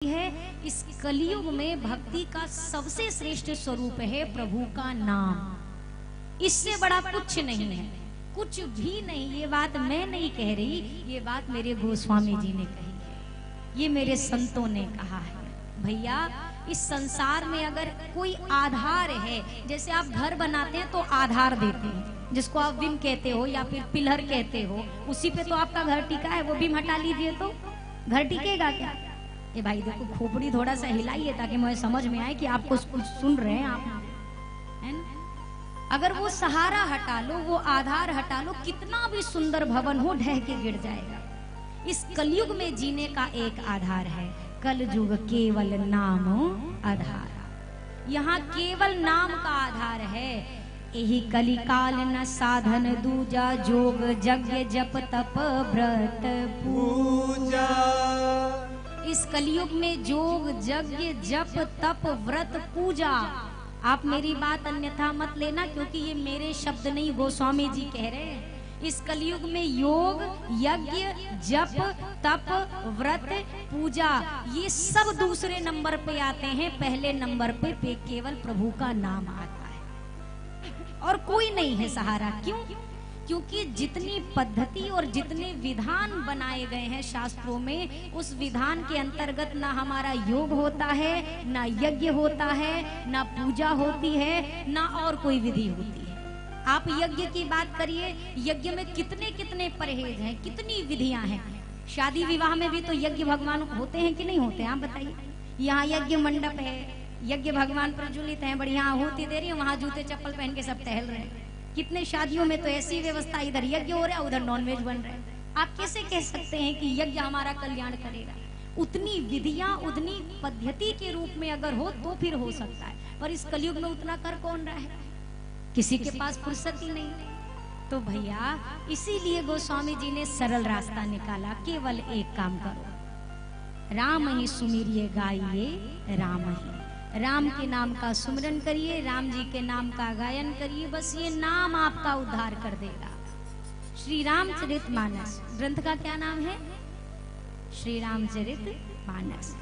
है। इस कलयुग में भक्ति का सबसे श्रेष्ठ स्वरूप है प्रभु का नाम। इससे बड़ा कुछ नहीं है, कुछ भी नहीं। ये बात मैं नहीं कह रही, ये बात मेरे गोस्वामी जी ने कही है, ये मेरे संतों ने कहा है। भैया इस संसार में अगर कोई आधार है, जैसे आप घर बनाते हैं तो आधार देते हैं, जिसको आप बीम कहते हो या फिर पिलर कहते हो, उसी पे तो आपका घर टिका है। वो बीम हटा लीजिए तो घर टिकेगा क्या? ये भाई देखो खोपड़ी थोड़ा सा हिलाइए ताकि मुझे समझ में आए कि आपको कुछ सुन रहे हैं आप, है ना? अगर वो सहारा हटा लो, वो आधार हटा लो, कितना भी सुंदर भवन हो ढह के गिर जाएगा। इस कलयुग में जीने का एक आधार है, कल युग केवल नाम आधार। यहाँ केवल नाम का आधार है। यही कलिकाल न साधन दूजा, जोग यज्ञ जप तप व्रत पूजा। इस कलयुग में जोग यज्ञ जप तप व्रत पूजा। आप मेरी बात अन्यथा मत लेना, क्योंकि ये मेरे शब्द नहीं, गोस्वामी जी कह रहे हैं। इस कलयुग में योग यज्ञ जप तप व्रत पूजा ये सब दूसरे नंबर पे आते हैं, पहले नंबर पे केवल प्रभु का नाम आता है और कोई नहीं है सहारा। क्यों? क्योंकि जितनी पद्धति और जितने विधान बनाए गए हैं शास्त्रों में, उस विधान के अंतर्गत ना हमारा योग होता है, ना यज्ञ होता है, ना पूजा होती है, ना और कोई विधि होती है। आप यज्ञ की बात करिए, यज्ञ में कितने कितने परहेज हैं, कितनी विधियां हैं। शादी विवाह में भी तो यज्ञ भगवान होते हैं कि नहीं होते? आप बताइए। यहाँ यज्ञ मंडप है, यज्ञ भगवान प्रज्वलित हैं, बढ़िया आहुति दे रही है, वहां जूते चप्पल पहन के सब टहल रहे हैं। कितने शादियों में तो ऐसी व्यवस्था, इधर यज्ञ हो रहा है उधर नॉनवेज बन रहा है। आप कैसे कह सकते हैं कि यज्ञ हमारा कल्याण करेगा? उतनी विधियां उतनी पद्धति के रूप में अगर हो तो फिर हो सकता है, पर इस कलयुग में उतना कर कौन रहा है? किसी के पास फुर्सत ही नहीं। तो भैया इसीलिए गोस्वामी जी ने सरल रास्ता निकाला, केवल एक काम करो, राम ही सुमिरिए गाइए राम ही। राम के नाम का सुमिरन करिए, राम जी के नाम का गायन करिए, बस ये नाम आपका उद्धार कर देगा। श्री रामचरितमानस ग्रंथ का क्या नाम है? श्री रामचरितमानस।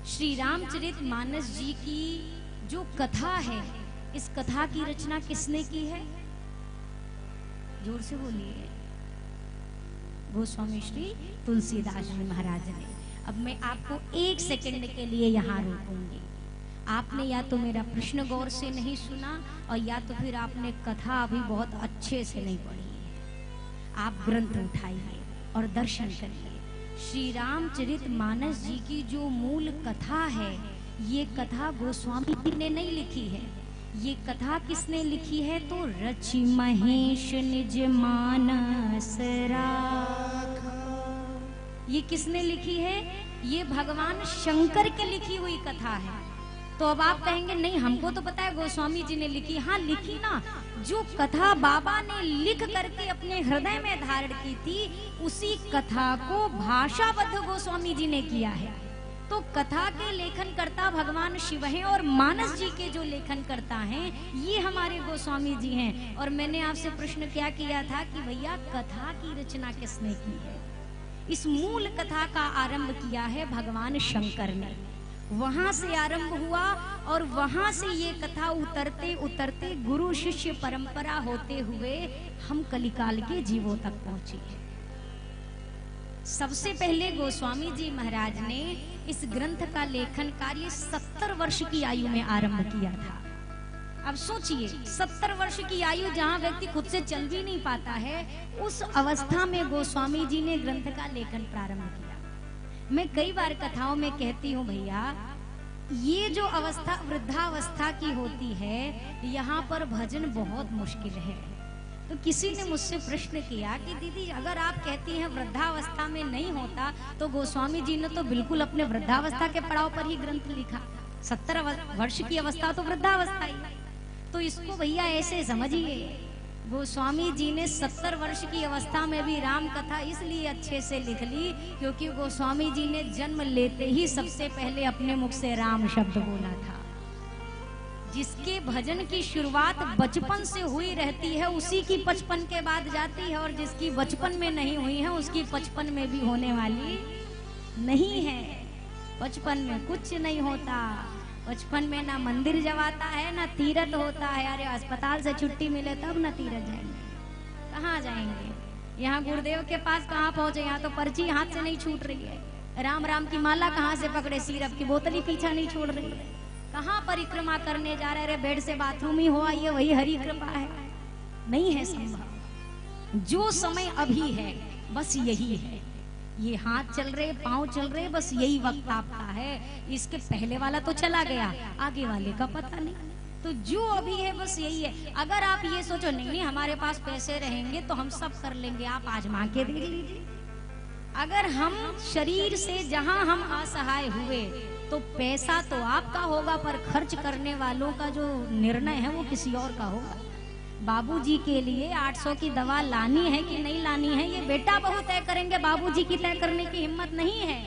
श्री रामचरितमानस जी की जो कथा है, इस कथा की रचना किसने की है? जोर से बोलिए। गोस्वामी श्री तुलसीदास जी महाराज ने। अब मैं आपको एक सेकंड के लिए यहाँ रोकूंगी। आपने या तो मेरा प्रश्न गौर से नहीं सुना, और या तो फिर आपने कथा अभी बहुत अच्छे से नहीं पढ़ी है। आप ग्रंथ उठाइए और दर्शन करिए। श्री रामचरितमानस जी की जो मूल कथा है, ये कथा गोस्वामी जी ने नहीं लिखी है। ये कथा किसने लिखी है? तो रचि महेश निज मानस राखा। ये किसने लिखी है? ये भगवान शंकर के लिखी हुई कथा है। तो अब आप कहेंगे नहीं, हमको तो पता है गोस्वामी जी ने लिखी। हाँ लिखी ना, जो कथा बाबा ने लिख करके अपने हृदय में धारण की थी, उसी कथा को भाषाबद्ध गोस्वामी जी ने किया है। तो कथा के लेखन करता भगवान शिव हैं, और मानस जी के जो लेखन करता हैं ये हमारे गोस्वामी जी हैं। और मैंने आपसे प्रश्न क्या किया था कि भैया कथा की रचना किसने की है? इस मूल कथा का आरंभ किया है भगवान शंकर ने। वहां से आरंभ हुआ और वहां से ये कथा उतरते उतरते गुरु शिष्य परंपरा होते हुए हम कलिकाल के जीवों तक पहुंची है। सबसे पहले गोस्वामी जी महाराज ने इस ग्रंथ का लेखन कार्य 70 वर्ष की आयु में आरंभ किया था। अब सोचिए, 70 वर्ष की आयु, जहां व्यक्ति खुद से चल भी नहीं पाता है, उस अवस्था में गोस्वामी जी ने ग्रंथ का लेखन प्रारंभ किया। मैं कई बार कथाओं में कहती हूँ भैया, ये जो अवस्था वृद्धावस्था की होती है, यहाँ पर भजन बहुत मुश्किल है। तो किसी ने मुझसे प्रश्न किया कि दीदी अगर आप कहती हैं वृद्धावस्था में नहीं होता, तो गोस्वामी जी ने तो बिल्कुल अपने वृद्धावस्था के पड़ाव पर ही ग्रंथ लिखा। 70 वर्ष की अवस्था तो वृद्धावस्था ही। तो इसको भैया ऐसे समझिए, गोस्वामी जी ने 70 वर्ष की अवस्था में भी राम कथा इसलिए अच्छे से लिख ली, क्योंकि गोस्वामी जी ने जन्म लेते ही सबसे पहले अपने मुख से राम शब्द बोला था। जिसके भजन की शुरुआत बचपन से हुई रहती है, उसी की 55 के बाद जाती है, और जिसकी बचपन में नहीं हुई है उसकी 55 में भी होने वाली नहीं है। बचपन में कुछ नहीं होता। बचपन में ना मंदिर जवाता है ना तीरथ होता है। अरे अस्पताल से छुट्टी मिले तब ना तीरथ जाएंगे, कहाँ जाएंगे? यहाँ गुरुदेव के पास कहाँ पहुंचे? यहाँ तो पर्ची हाथ से नहीं छूट रही है। राम राम की माला कहाँ से पकड़े? सिरप की बोतल ही पीछा नहीं छोड़ रही है। कहाँ परिक्रमा करने जा रहे? बेड से बाथरूम ही हो आइए, वही हरी कृपा है। नहीं है संभव। जो समय अभी है बस यही है। ये हाथ चल रहे, पांव चल रहे, बस यही वक्त आपका है। इसके पहले वाला तो चला गया, आगे वाले का पता नहीं। तो जो अभी है बस यही है। अगर आप ये सोचो नहीं हमारे पास पैसे रहेंगे तो हम सब कर लेंगे, आप आजमा के देख लीजिए। अगर हम शरीर से जहां हम असहाय हुए तो पैसा तो आपका होगा, पर खर्च करने वालों का जो निर्णय है वो किसी और का होगा। बाबूजी के लिए 800 की दवा लानी है कि नहीं लानी है ये बेटा बहू तय करेंगे, बाबूजी की तय करने की हिम्मत नहीं है।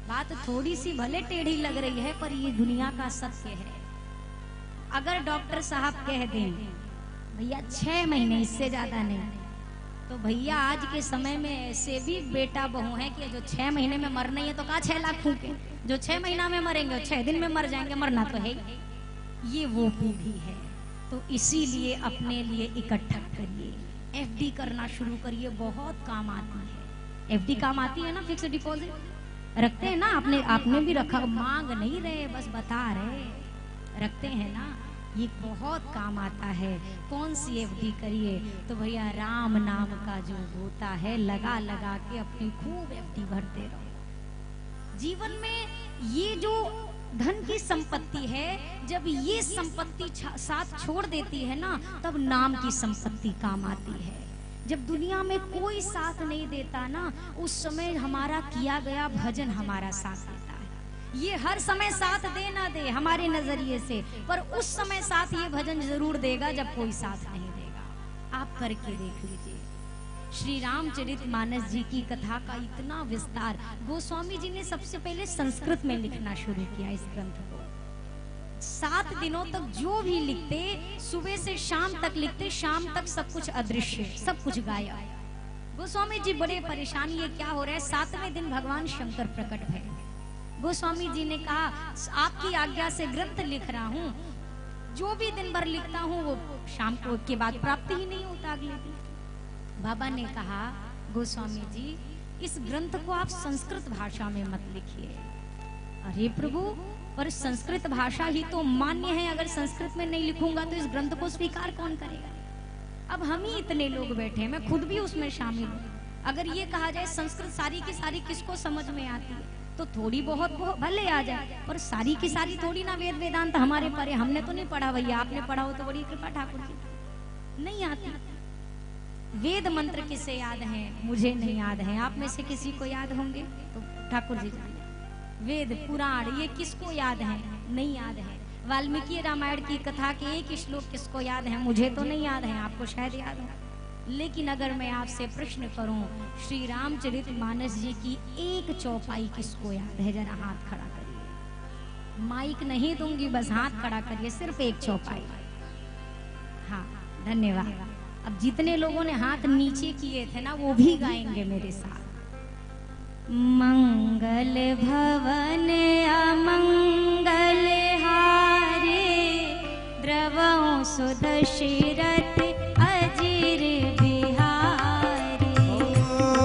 बात थोड़ी सी भले टेढ़ी लग रही है पर ये दुनिया का सत्य है। अगर डॉक्टर साहब कह दें भैया 6 महीने, इससे ज्यादा नहीं, तो भैया आज के समय में ऐसे भी बेटा बहू हैं कि जो 6 महीने में मरना ही है तो कहा 6 लाख फूके, जो 6 महीना में मरेंगे 6 दिन में मर जाएंगे, मरना तो है। ये वो पीढ़ी है। तो इसीलिए अपने लिए इकट्ठा करिए, एफडी करना शुरू करिए, बहुत काम आती है। एफडी काम आती है ना, फिक्स डिपॉजिट रखते हैं ना, आपने भी रखा, मांग नहीं रहे बस बता रहे, रखते हैं ना, ये बहुत काम आता है। कौन सी एफडी करिए? तो भैया राम नाम का जो होता है लगा लगा के अपनी खूब एफडी भरते रहो। जीवन में ये जो धन की संपत्ति है, जब ये संपत्ति साथ छोड़ देती है ना, तब नाम की संपत्ति काम आती है। जब दुनिया में कोई साथ नहीं देता ना, उस समय हमारा किया गया भजन हमारा साथ देता है। ये हर समय साथ दे ना दे हमारे नजरिए से, पर उस समय साथ ये भजन जरूर देगा जब कोई साथ नहीं देगा। आप करके देख लीजिए। श्री रामचरितमानस जी की कथा का इतना विस्तार, गोस्वामी जी ने सबसे पहले संस्कृत में लिखना शुरू किया इस ग्रंथ को। 7 दिनों तक जो भी लिखते, सुबह से शाम तक लिखते, शाम तक सब कुछ अदृश्य, सब कुछ गायब। गोस्वामी जी बड़े परेशान, ये क्या हो रहा है। 7वें दिन भगवान शंकर प्रकट भए। गोस्वामी जी ने कहा आपकी आज्ञा से ग्रंथ लिख रहा हूँ, जो भी दिन भर लिखता हूँ वो शाम को के बाद प्राप्त ही नहीं होता अगले दिन। बाबा ने कहा गोस्वामी जी इस ग्रंथ को आप संस्कृत भाषा में मत लिखिए। अरे प्रभु, पर संस्कृत भाषा ही तो मान्य है, अगर संस्कृत में नहीं लिखूंगा तो इस ग्रंथ को स्वीकार कौन करेगा? अब हम ही इतने लोग बैठे हैं, मैं खुद भी उसमें शामिल हूँ। अगर ये कहा जाए संस्कृत सारी की सारी किसको समझ में आती है, तो थोड़ी बहुत भले आ जाए, पर सारी की सारी थोड़ी ना वेद वेदांत हमारे परे। हमने तो नहीं पढ़ा भैया, आपने पढ़ा हो तो बड़ी कृपा ठाकुर जी। नहीं आती। वेद मंत्र किसे याद है? मुझे नहीं याद है। आप में से किसी को याद होंगे तो ठाकुर जी जाने। वेद पुराण ये किसको याद है? नहीं याद है। वाल्मीकि रामायण की कथा के एक श्लोक किसको याद है? मुझे तो नहीं याद है, आपको शायद याद हो। लेकिन अगर मैं आपसे प्रश्न करूं, श्री रामचरितमानस जी की एक चौपाई किसको याद है? जरा हाथ खड़ा करिए। माइक नहीं दूंगी, बस हाथ खड़ा करिए, सिर्फ एक चौपाई। हाँ, धन्यवाद। अब जितने लोगों ने हाथ नीचे किए थे ना, वो भी गाएंगे मेरे साथ। मंगल भवन अमंगल हारे, द्रवं सुदशरथ अजिर बिहारी।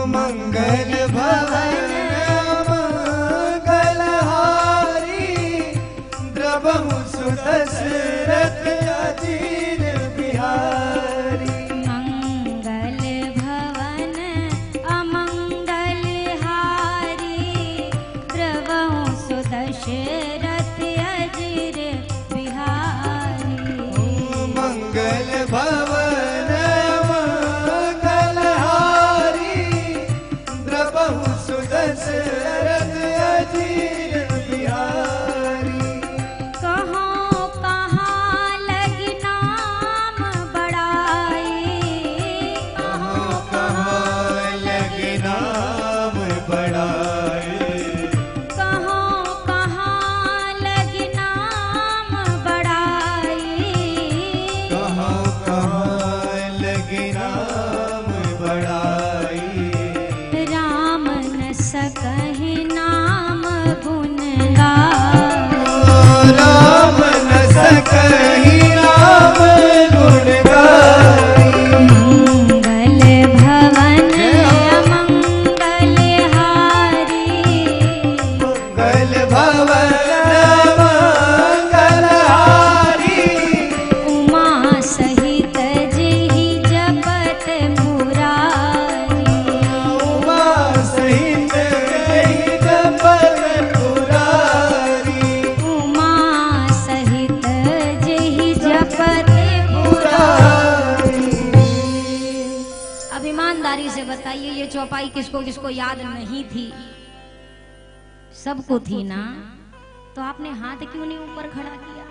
मंगल भवन अमंगल हारी, द्रवं सुदशरथ अजिर बिहारी। दशरथ अजिर बिहारी। मंगल भवन मंगल हारी, द्रवहु सुदशरथ अजिर बिहारी। कहाँ कहाँ लगी नाम बड़ाई, कहाँ कहाँ लगी नाम बड़ाई। कहाँ कहाँ राम न सकहि राम गुण गाई। मंगल भवन अमंगल हारी, मंगल भवन मंगल हारी। उमा सहित जेहि जपत मुरारी, उमा सहित जेहि जपत मुरारी। उमा सहित जेहि जपत अब ईमानदारी से बताइए, ये चौपाई किसको किसको याद नहीं थी? सबको थी ना? तो आपने हाथ क्यों नहीं ऊपर खड़ा किया?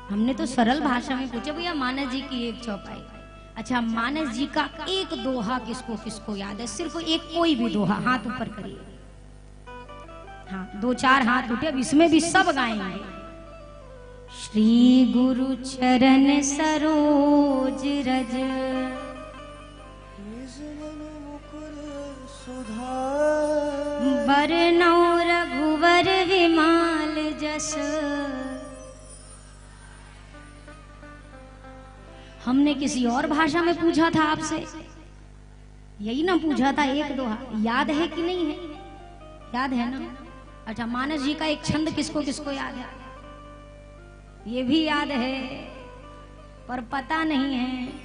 हमने तो सरल भाषा में पूछा, भैया मानस जी की एक चौपाई। अच्छा, मानस जी का एक दोहा किसको किसको याद है? सिर्फ एक, कोई भी दोहा हाथ ऊपर करिए। हाँ, 2-4 हाथ उठे, अब इसमें भी सब गाएंगे। श्री गुरु चरण सरोज रज, बरनौ रघुवर विमाल जस। हमने किसी और भाषा में पूछा था आपसे, यही ना पूछा था एक दोहा? याद है कि नहीं है? याद है ना? अच्छा, मानस जी का एक छंद किसको किसको याद है? ये भी याद है, पर पता नहीं है।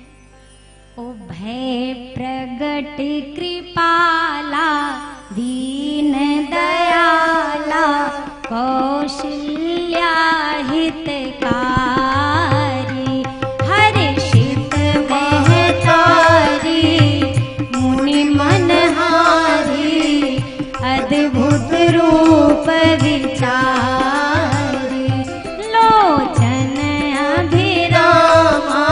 ओ भय प्रगट कृपाला दीन दयाला, कौशल्या हितकारी, हर्षित महतारी, मुनि मनहारी, अद्भुत रूप विचारी, लोचन अभिरामा,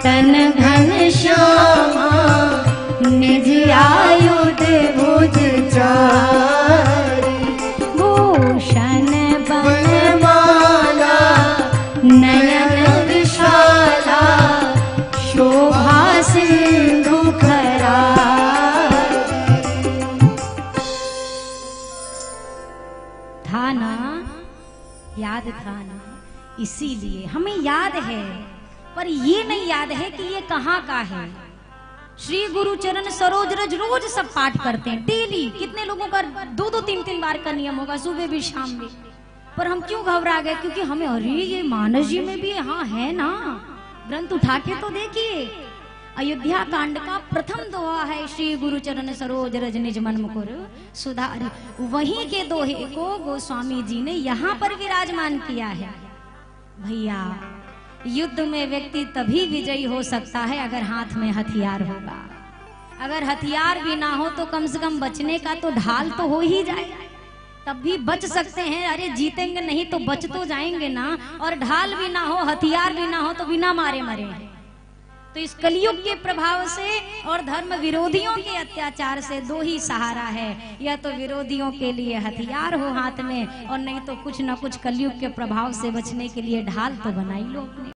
तन घन श्यामा, निज आयुध भुज चारी, भूषण बनमाला, नयन विशाला, शोभा सिंधु खरारी। था ना? याद था ना? इसीलिए हमें याद है, पर ये नहीं याद है कि ये कहाँ का है। श्री गुरु चरण सरोज रज रोज सब पाठ करते हैं, डेली। कितने लोगों का 2-2, 3-3 बार का नियम होगा, सुबह भी शाम भी। पर हम क्यों घबरा गए? क्योंकि हमें, अरे ये मानस जी में भी हाँ है ना, ग्रंथ उठा के तो देखिए। अयोध्या कांड का प्रथम दोहा है, श्री गुरु चरण सरोज रज निज मन मुकुर सुधार। वहीं के दोहे को गोस्वामी जी ने यहाँ पर विराजमान किया है। भैया, युद्ध में व्यक्ति तभी विजयी हो सकता है अगर हाथ में हथियार होगा। अगर हथियार भी ना हो तो कम से कम बचने का तो ढाल तो हो ही जाए, तब भी बच सकते हैं। अरे जीतेंगे नहीं तो बच तो जाएंगे ना। और ढाल भी ना हो, हथियार भी ना हो तो बिना मारे मरे। तो इस कलयुग के प्रभाव से और धर्म विरोधियों के अत्याचार से 2 ही सहारा है, या तो विरोधियों के लिए हथियार हो हाथ में, और नहीं तो कुछ न कुछ कलयुग के प्रभाव से बचने के लिए ढाल तो बनाई लो अपने।